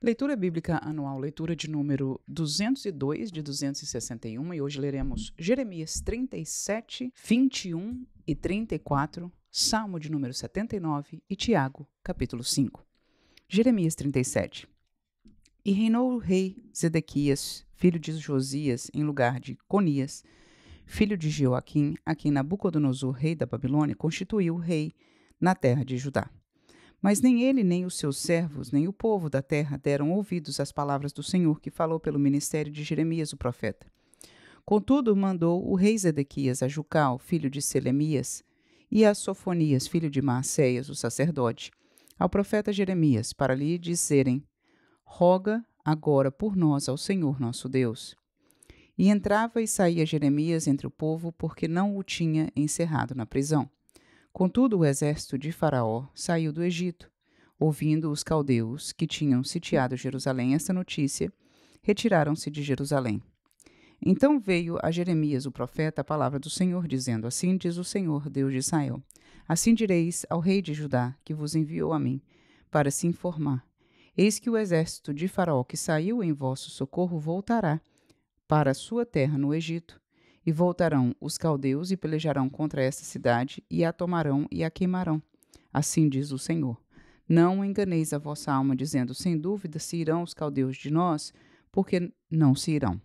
Leitura bíblica anual, leitura de número 202 de 261, e hoje leremos Jeremias 37, 21 e 34, Salmo de número 79 e Tiago, capítulo 5. Jeremias 37. E reinou o rei Zedequias, filho de Josias, em lugar de Conias, filho de Jeoaquim, a quem Nabucodonosor, rei da Babilônia, constituiu rei na terra de Judá. Mas nem ele, nem os seus servos, nem o povo da terra deram ouvidos às palavras do Senhor, que falou pelo ministério de Jeremias, o profeta. Contudo, mandou o rei Zedequias a Jucal, filho de Selemias, e a Sofonias, filho de Maacéias, o sacerdote, ao profeta Jeremias, para lhe dizerem: roga agora por nós ao Senhor nosso Deus. E entrava e saía Jeremias entre o povo, porque não o tinha encerrado na prisão. Contudo, o exército de Faraó saiu do Egito. Ouvindo os caldeus que tinham sitiado Jerusalém esta notícia, retiraram-se de Jerusalém. Então veio a Jeremias, o profeta, a palavra do Senhor, dizendo: assim diz o Senhor, Deus de Israel: assim direis ao rei de Judá, que vos enviou a mim, para se informar: eis que o exército de Faraó, que saiu em vosso socorro, voltará para a sua terra no Egito. E voltarão os caldeus e pelejarão contra esta cidade, e a tomarão e a queimarão. Assim diz o Senhor: não enganeis a vossa alma, dizendo: sem dúvida se irão os caldeus de nós, porque não se irão.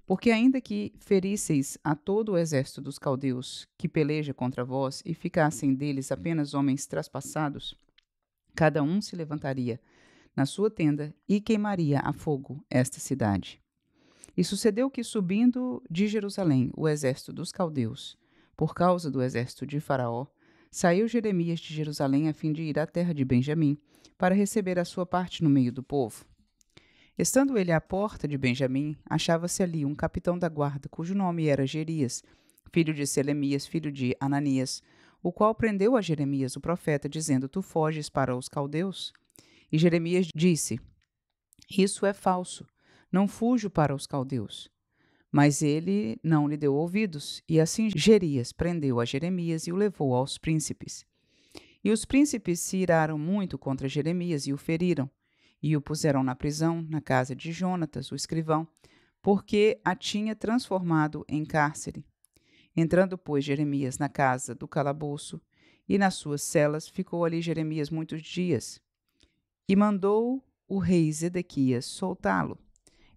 Porque ainda que ferisseis a todo o exército dos caldeus que peleja contra vós, e ficassem deles apenas homens traspassados, cada um se levantaria na sua tenda e queimaria a fogo esta cidade. E sucedeu que, subindo de Jerusalém o exército dos caldeus, por causa do exército de Faraó, saiu Jeremias de Jerusalém a fim de ir à terra de Benjamim, para receber a sua parte no meio do povo. Estando ele à porta de Benjamim, achava-se ali um capitão da guarda, cujo nome era Gerias, filho de Selemias, filho de Ananias, o qual prendeu a Jeremias, o profeta, dizendo: tu foges para os caldeus? E Jeremias disse: isso é falso. Não fujo para os caldeus. Mas ele não lhe deu ouvidos, e assim Gerias prendeu a Jeremias e o levou aos príncipes. E os príncipes se iraram muito contra Jeremias e o feriram, e o puseram na prisão, na casa de Jonatas, o escrivão, porque a tinha transformado em cárcere. Entrando, pois, Jeremias na casa do calabouço, e nas suas celas, ficou ali Jeremias muitos dias. E mandou o rei Zedequias soltá-lo.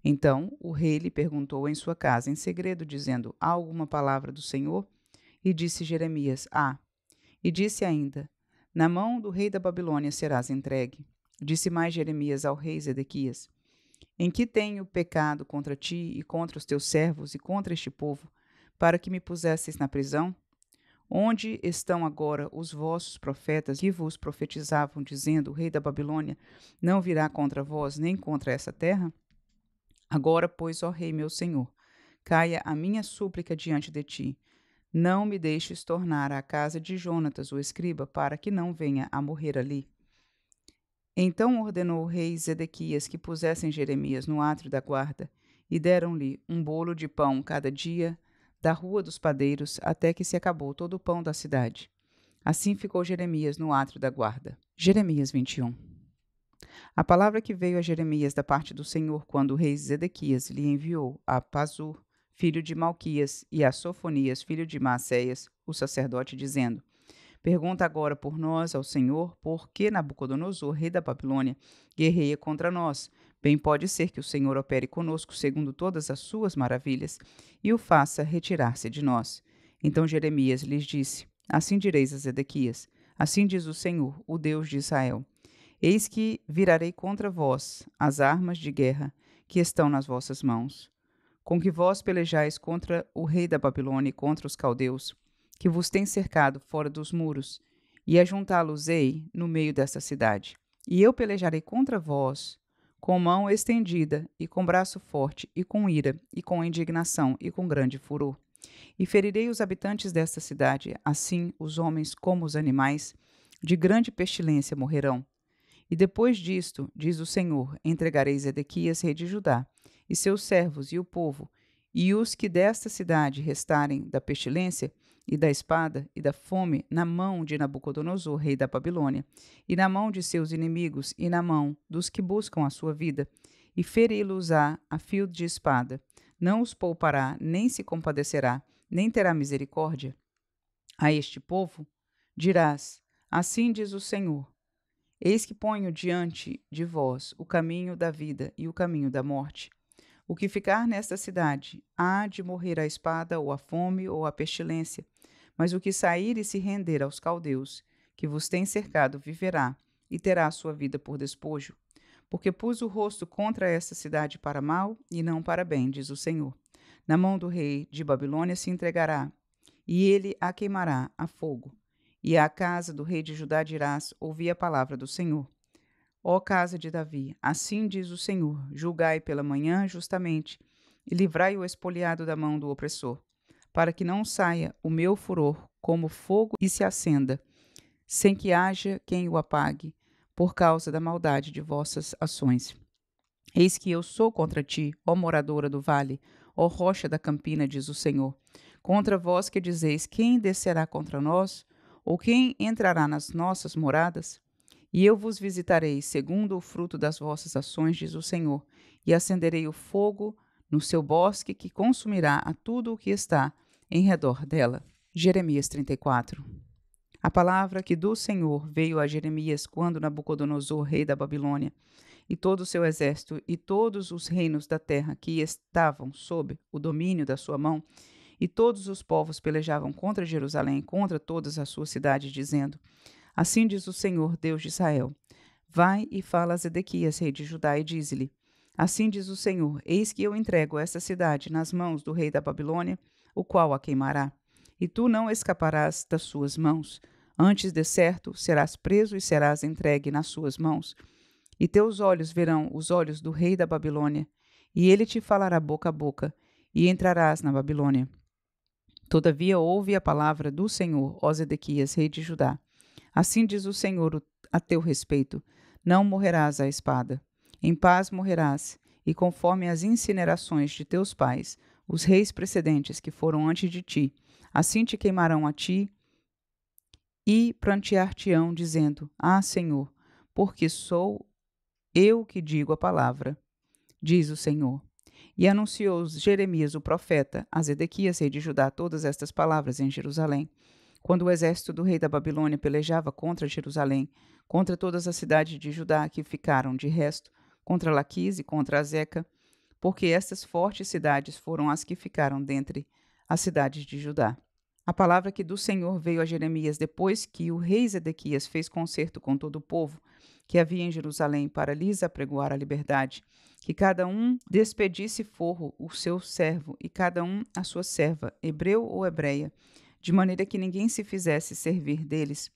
Então o rei lhe perguntou em sua casa em segredo, dizendo: há alguma palavra do Senhor? E disse Jeremias: há. E disse ainda: na mão do rei da Babilônia serás entregue. Disse mais Jeremias ao rei Zedequias: em que tenho pecado contra ti e contra os teus servos e contra este povo, para que me pusesseis na prisão? Onde estão agora os vossos profetas que vos profetizavam, dizendo: o rei da Babilônia não virá contra vós nem contra essa terra? Agora, pois, ó rei meu senhor, caia a minha súplica diante de ti. Não me deixes tornar à casa de Jonatas, o escriba, para que não venha a morrer ali. Então ordenou o rei Zedequias que pusessem Jeremias no átrio da guarda, e deram-lhe um bolo de pão cada dia da rua dos padeiros, até que se acabou todo o pão da cidade. Assim ficou Jeremias no átrio da guarda. Jeremias 21. A palavra que veio a Jeremias da parte do Senhor quando o rei Zedequias lhe enviou a Pazur, filho de Malquias, e a Sofonias, filho de Maacéias, o sacerdote, dizendo: pergunta agora por nós ao Senhor, por que Nabucodonosor, rei da Babilônia, guerreia contra nós. Bem pode ser que o Senhor opere conosco segundo todas as suas maravilhas e o faça retirar-se de nós. Então Jeremias lhes disse: assim direis a Zedequias: assim diz o Senhor, o Deus de Israel: eis que virarei contra vós as armas de guerra que estão nas vossas mãos, com que vós pelejais contra o rei da Babilônia e contra os caldeus, que vos tem cercado fora dos muros, e ajuntá-los-ei no meio desta cidade. E eu pelejarei contra vós com mão estendida, e com braço forte, e com ira, e com indignação, e com grande furor. E ferirei os habitantes desta cidade, assim os homens como os animais, de grande pestilência morrerão. E depois disto, diz o Senhor, entregarei Zedequias, rei de Judá, e seus servos e o povo, e os que desta cidade restarem da pestilência, e da espada e da fome na mão de Nabucodonosor, rei da Babilônia, e na mão de seus inimigos e na mão dos que buscam a sua vida, e feri-los-á a fio de espada. Não os poupará, nem se compadecerá, nem terá misericórdia. A este povo dirás: assim diz o Senhor: eis que ponho diante de vós o caminho da vida e o caminho da morte. O que ficar nesta cidade há de morrer à espada, ou à fome, ou à pestilência. Mas o que sair e se render aos caldeus, que vos têm cercado, viverá, e terá a sua vida por despojo. Porque pus o rosto contra esta cidade para mal, e não para bem, diz o Senhor. Na mão do rei de Babilônia se entregará, e ele a queimará a fogo. E à casa do rei de Judá dirás: ouvi a palavra do Senhor. Ó casa de Davi, assim diz o Senhor: julgai pela manhã justamente, e livrai o expoliado da mão do opressor, para que não saia o meu furor como fogo e se acenda, sem que haja quem o apague, por causa da maldade de vossas ações. Eis que eu sou contra ti, ó moradora do vale, ó rocha da campina, diz o Senhor, contra vós que dizeis: quem descerá contra nós? Ou quem entrará nas nossas moradas? E eu vos visitarei segundo o fruto das vossas ações, diz o Senhor, e acenderei o fogo no seu bosque que consumirá a tudo o que está em redor dela. Jeremias 34. A palavra que do Senhor veio a Jeremias quando Nabucodonosor, rei da Babilônia, e todo o seu exército e todos os reinos da terra que estavam sob o domínio da sua mão, e todos os povos pelejavam contra Jerusalém, contra todas as suas cidades, dizendo: assim diz o Senhor, Deus de Israel: vai e fala a Zedequias, rei de Judá, e dize-lhe: assim diz o Senhor: eis que eu entrego esta cidade nas mãos do rei da Babilônia, o qual a queimará. E tu não escaparás das suas mãos. Antes de certo serás preso e serás entregue nas suas mãos. E teus olhos verão os olhos do rei da Babilônia, e ele te falará boca a boca, e entrarás na Babilônia. Todavia ouve a palavra do Senhor, ó Zedequias, rei de Judá. Assim diz o Senhor a teu respeito: não morrerás à espada. Em paz morrerás, e conforme as incinerações de teus pais, os reis precedentes que foram antes de ti, assim te queimarão a ti e prantear-te-ão, dizendo: ah, Senhor, porque sou eu que digo a palavra, diz o Senhor. E anunciou Jeremias o profeta a Zedequias, rei de Judá, todas estas palavras em Jerusalém, quando o exército do rei da Babilônia pelejava contra Jerusalém, contra todas as cidades de Judá que ficaram de resto, contra Laquis e contra Azeca, porque estas fortes cidades foram as que ficaram dentre as cidades de Judá. A palavra que do Senhor veio a Jeremias depois que o rei Zedequias fez concerto com todo o povo que havia em Jerusalém para lhes apregoar a liberdade, que cada um despedisse forro o seu servo e cada um a sua serva, hebreu ou hebreia, de maneira que ninguém se fizesse servir deles,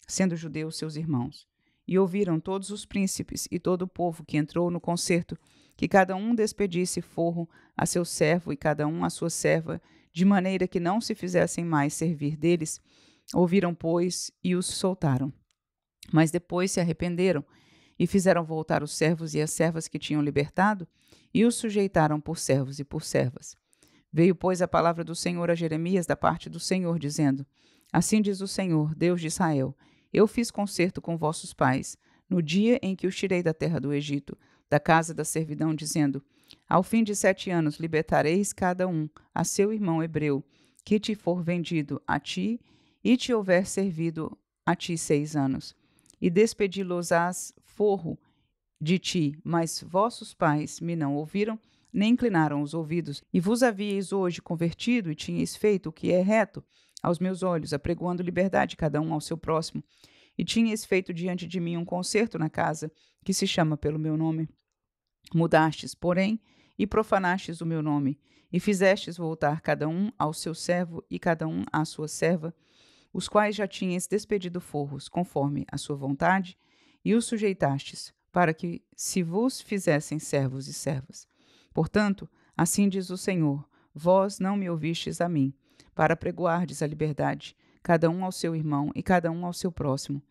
sendo judeus seus irmãos. E ouviram todos os príncipes e todo o povo que entrou no concerto, que cada um despedisse forro a seu servo e cada um a sua serva, de maneira que não se fizessem mais servir deles. Ouviram, pois, e os soltaram. Mas depois se arrependeram e fizeram voltar os servos e as servas que tinham libertado e os sujeitaram por servos e por servas. Veio, pois, a palavra do Senhor a Jeremias da parte do Senhor, dizendo: assim diz o Senhor, Deus de Israel: eu fiz concerto com vossos pais, no dia em que os tirei da terra do Egito, da casa da servidão, dizendo: ao fim de 7 anos libertareis cada um a seu irmão hebreu, que te for vendido a ti e te houver servido a ti 6 anos. E despedi-los-ás forro de ti, mas vossos pais me não ouviram, nem inclinaram os ouvidos, e vos havíeis hoje convertido e tinhais feito o que é reto aos meus olhos, apregoando liberdade cada um ao seu próximo, e tinhais feito diante de mim um concerto na casa que se chama pelo meu nome. Mudastes, porém, e profanastes o meu nome, e fizestes voltar cada um ao seu servo e cada um à sua serva, os quais já tinhas despedido forros, conforme a sua vontade, e os sujeitastes, para que se vos fizessem servos e servas. Portanto, assim diz o Senhor: vós não me ouvistes a mim, para pregoardes a liberdade, cada um ao seu irmão e cada um ao seu próximo.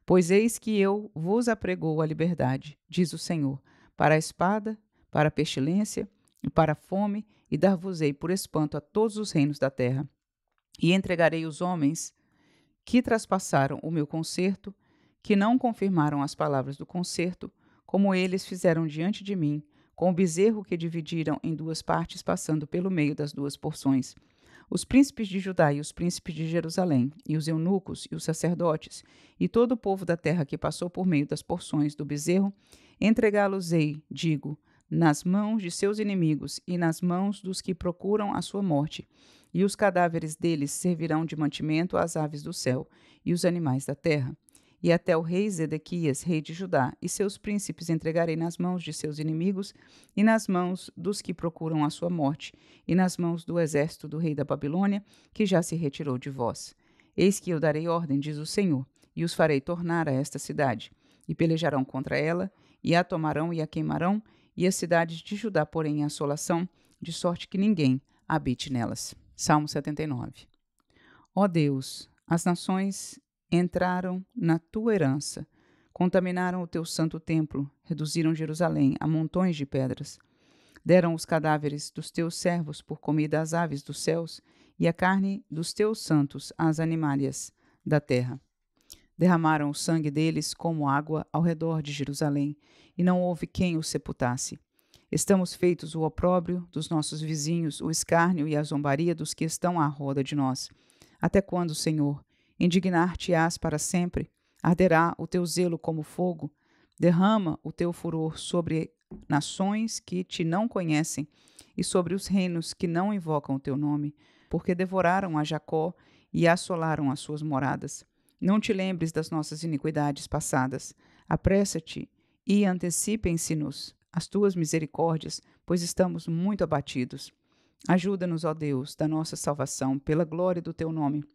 Pois eis que eu vos apregoo a liberdade, diz o Senhor, para a espada, para a pestilência e para a fome, e dar-vos-ei por espanto a todos os reinos da terra. E entregarei os homens que traspassaram o meu concerto, que não confirmaram as palavras do concerto, como eles fizeram diante de mim, com o bezerro que dividiram em duas partes, passando pelo meio das duas porções. Os príncipes de Judá e os príncipes de Jerusalém, e os eunucos e os sacerdotes, e todo o povo da terra que passou por meio das porções do bezerro, entregá-los-ei, digo, nas mãos de seus inimigos e nas mãos dos que procuram a sua morte. E os cadáveres deles servirão de mantimento às aves do céu e os animais da terra. E até o rei Zedequias, rei de Judá, e seus príncipes entregarei nas mãos de seus inimigos e nas mãos dos que procuram a sua morte, e nas mãos do exército do rei da Babilônia, que já se retirou de vós. Eis que eu darei ordem, diz o Senhor, e os farei tornar a esta cidade, e pelejarão contra ela, e a tomarão e a queimarão, e as cidades de Judá porém em assolação, de sorte que ninguém habite nelas. Salmo 79. Ó Deus, as nações entraram na tua herança, contaminaram o teu santo templo, reduziram Jerusalém a montões de pedras. Deram os cadáveres dos teus servos por comida às aves dos céus, e a carne dos teus santos às animárias da terra. Derramaram o sangue deles como água ao redor de Jerusalém, e não houve quem o sepultasse. Estamos feitos o opróbrio dos nossos vizinhos, o escárnio e a zombaria dos que estão à roda de nós. Até quando, Senhor? Indignar-te-ás para sempre? Arderá o teu zelo como fogo? Derrama o teu furor sobre nações que te não conhecem e sobre os reinos que não invocam o teu nome, porque devoraram a Jacó e assolaram as suas moradas. Não te lembres das nossas iniquidades passadas. Apressa-te e antecipem-se-nos as tuas misericórdias, pois estamos muito abatidos. Ajuda-nos, ó Deus, da nossa salvação, pela glória do teu nome,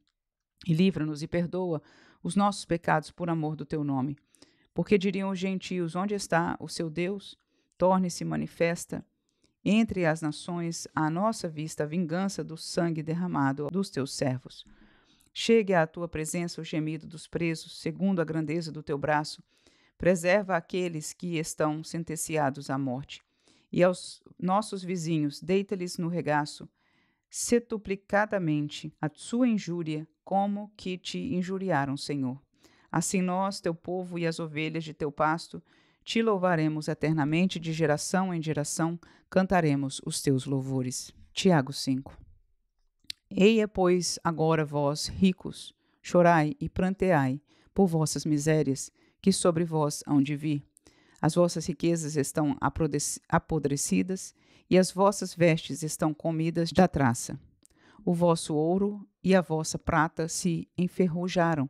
e livra-nos e perdoa os nossos pecados por amor do teu nome. Porque diriam os gentios: onde está o seu Deus? Torne-se manifesta entre as nações à nossa vista a vingança do sangue derramado dos teus servos. Chegue à tua presença o gemido dos presos, segundo a grandeza do teu braço. Preserva aqueles que estão sentenciados à morte. E aos nossos vizinhos, deita-lhes no regaço, setuplicadamente, a sua injúria, como que te injuriaram, Senhor. Assim nós, teu povo e as ovelhas de teu pasto, te louvaremos eternamente, de geração em geração, cantaremos os teus louvores. Tiago 5. Eia, pois, agora vós, ricos, chorai e pranteai por vossas misérias, que sobre vós hão de vir. As vossas riquezas estão apodrecidas, e as vossas vestes estão comidas da traça. O vosso ouro e a vossa prata se enferrujaram,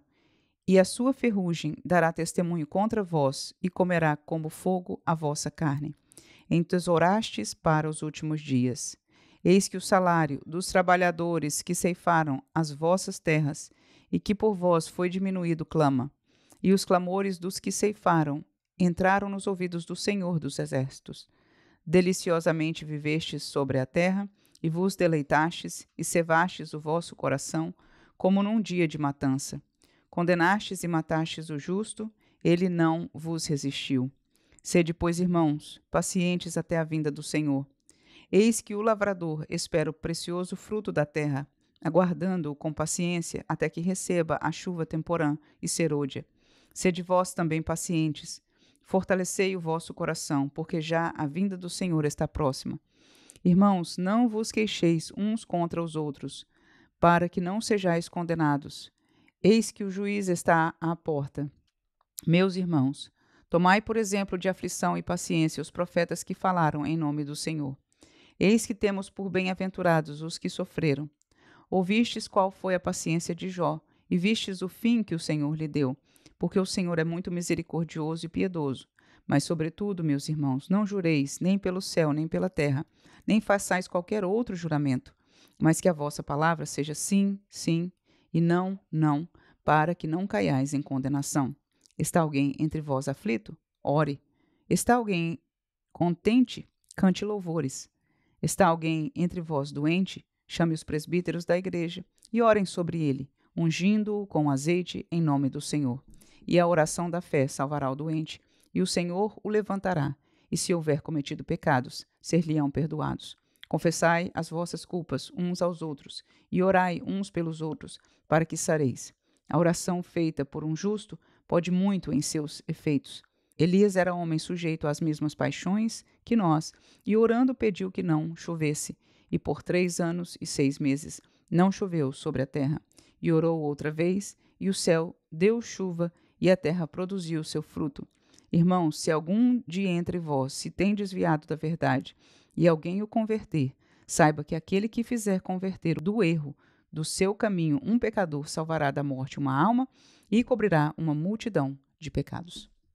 e a sua ferrugem dará testemunho contra vós, e comerá como fogo a vossa carne. Entesourastes para os últimos dias. Eis que o salário dos trabalhadores que ceifaram as vossas terras, e que por vós foi diminuído, clama. E os clamores dos que ceifaram entraram nos ouvidos do Senhor dos Exércitos. Deliciosamente vivestes sobre a terra, e vos deleitastes, e cevastes o vosso coração, como num dia de matança. Condenastes e matastes o justo, ele não vos resistiu. Sede, pois, irmãos, pacientes até a vinda do Senhor. Eis que o lavrador espera o precioso fruto da terra, aguardando-o com paciência até que receba a chuva temporã e serôdia. Sede vós também pacientes. Fortalecei o vosso coração, porque já a vinda do Senhor está próxima. Irmãos, não vos queixeis uns contra os outros, para que não sejais condenados. Eis que o juiz está à porta. Meus irmãos, tomai por exemplo de aflição e paciência os profetas que falaram em nome do Senhor. Eis que temos por bem-aventurados os que sofreram. Ouvistes qual foi a paciência de Jó, e vistes o fim que o Senhor lhe deu, porque o Senhor é muito misericordioso e piedoso. Mas, sobretudo, meus irmãos, não jureis nem pelo céu, nem pela terra, nem façais qualquer outro juramento, mas que a vossa palavra seja sim, sim, e não, não, para que não caiais em condenação. Está alguém entre vós aflito? Ore. Está alguém contente? Cante louvores. Está alguém entre vós doente? Chame os presbíteros da igreja e orem sobre ele, ungindo-o com azeite em nome do Senhor. E a oração da fé salvará o doente, e o Senhor o levantará, e se houver cometido pecados, ser-lhe-ão perdoados. Confessai as vossas culpas uns aos outros e orai uns pelos outros, para que sareis. A oração feita por um justo pode muito em seus efeitos. Elias era homem sujeito às mesmas paixões que nós, e orando pediu que não chovesse. E por 3 anos e 6 meses não choveu sobre a terra. E orou outra vez, e o céu deu chuva, e a terra produziu seu fruto. Irmãos, se algum de entre vós se tem desviado da verdade, e alguém o converter, saiba que aquele que fizer converter do erro do seu caminho um pecador salvará da morte uma alma e cobrirá uma multidão de pecados.